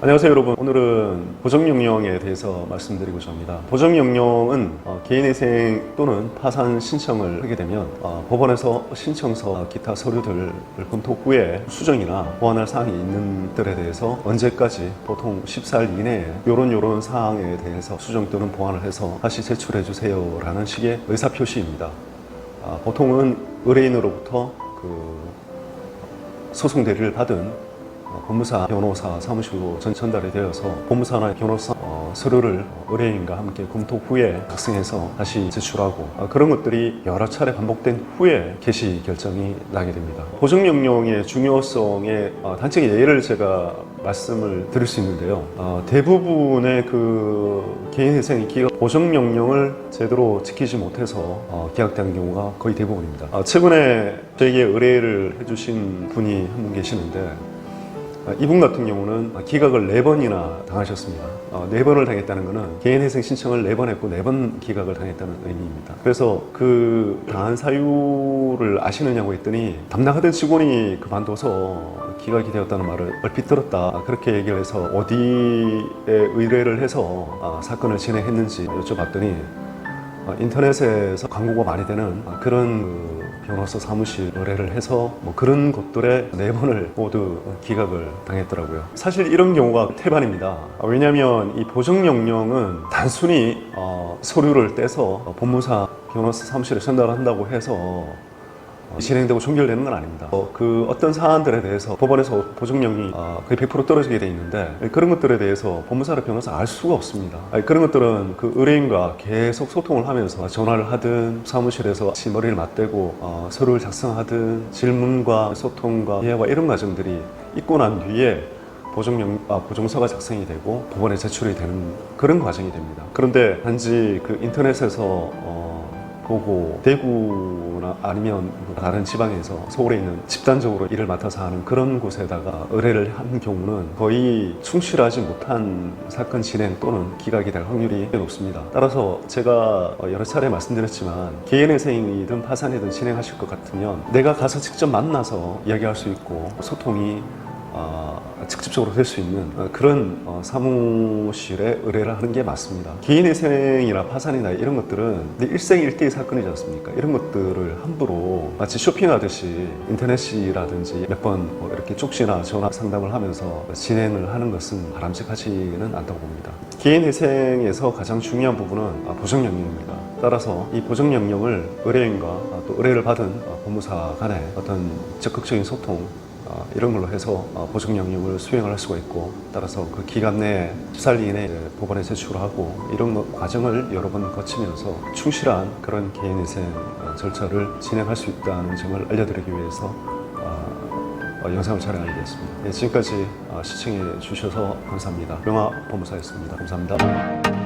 안녕하세요 여러분. 오늘은 보정명령에 대해서 말씀드리고자 합니다. 보정명령은 개인회생 또는 파산 신청을 하게 되면 법원에서 신청서, 기타 서류들을 검토 후에 수정이나 보완할 사항이 있는 들에 대해서 언제까지 보통 14일 이내에 요런 사항에 대해서 수정 또는 보완을 해서 다시 제출해 주세요 라는 식의 의사표시입니다. 보통은 의뢰인으로부터 소송 대리를 받은 법무사 변호사 사무실로 전달이 되어서 법무사나 변호사 서류를 의뢰인과 함께 검토 후에 작성해서 다시 제출하고 그런 것들이 여러 차례 반복된 후에 개시 결정이 나게 됩니다. 보정명령의 중요성의 단적인 예를 제가 말씀을 드릴 수 있는데요. 대부분의 개인회생의 기각 보정명령을 제대로 지키지 못해서 기각되는 경우가 거의 대부분입니다. 최근에 저에게 의뢰를 해주신 분이 한 분 계시는데 이분 같은 경우는 기각을 4번이나 당하셨습니다. 4번을 당했다는 것은 개인회생 신청을 4번 했고 4번 기각을 당했다는 의미입니다. 그래서 그 당한 사유를 아시느냐고 했더니 담당하던 직원이 그만둬서 기각이 되었다는 말을 얼핏 들었다, 그렇게 얘기를 해서 어디에 의뢰를 해서 사건을 진행했는지 여쭤봤더니 인터넷에서 광고가 많이 되는 그런 변호사 사무실 의뢰를 해서 그런 곳들에 4번을 모두 기각을 당했더라고요. 사실 이런 경우가 태반입니다. 왜냐하면 이 보정명령은 단순히 서류를 떼서 법무사 변호사 사무실에 전달한다고 해서 진행되고 종결되는 건 아닙니다. 어떤 사안들에 대해서 법원에서 보정령이 거의 100% 떨어지게 돼 있는데 그런 것들에 대해서 법무사나 변호사가 알 수가 없습니다. 그런 것들은 그 의뢰인과 계속 소통을 하면서 전화를 하든 사무실에서 같이 머리를 맞대고 서류를 작성하든 질문과 소통과 이해와 이런 과정들이 있고 난 뒤에 보정서가 작성이 되고 법원에 제출이 되는 그런 과정이 됩니다. 그런데 단지 인터넷에서 보고 대구나 아니면 다른 지방에서 서울에 있는 집단적으로 일을 맡아서 하는 그런 곳에다가 의뢰를 한 경우는 거의 충실하지 못한 사건 진행 또는 기각이 될 확률이 높습니다. 따라서 제가 여러 차례 말씀드렸지만 개인회생이든 파산이든 진행하실 것 같으면 내가 가서 직접 만나서 이야기할 수 있고 소통이 직접적으로 될 수 있는 그런 사무실에 의뢰를 하는 게 맞습니다. 개인회생이나 파산이나 이런 것들은 일생일대의 사건이지 않습니까? 이런 것들을 함부로 마치 쇼핑하듯이 인터넷이라든지 몇 번 이렇게 쪽지나 전화 상담을 하면서 진행을 하는 것은 바람직하지는 않다고 봅니다. 개인회생에서 가장 중요한 부분은 보정명령입니다. 따라서 이 보정명령을 의뢰인과 또 의뢰를 받은 법무사 간의 어떤 적극적인 소통 이런 걸로 해서 보정명령을 수행을 할 수가 있고, 따라서 그 기간 내에 14일 이내에 법원에 제출하고 이런 과정을 여러 번 거치면서 충실한 그런 개인회생 절차를 진행할 수 있다는 점을 알려드리기 위해서 영상을 촬영하게 되었습니다. 지금까지 시청해 주셔서 감사합니다. 명화 법무사였습니다. 감사합니다.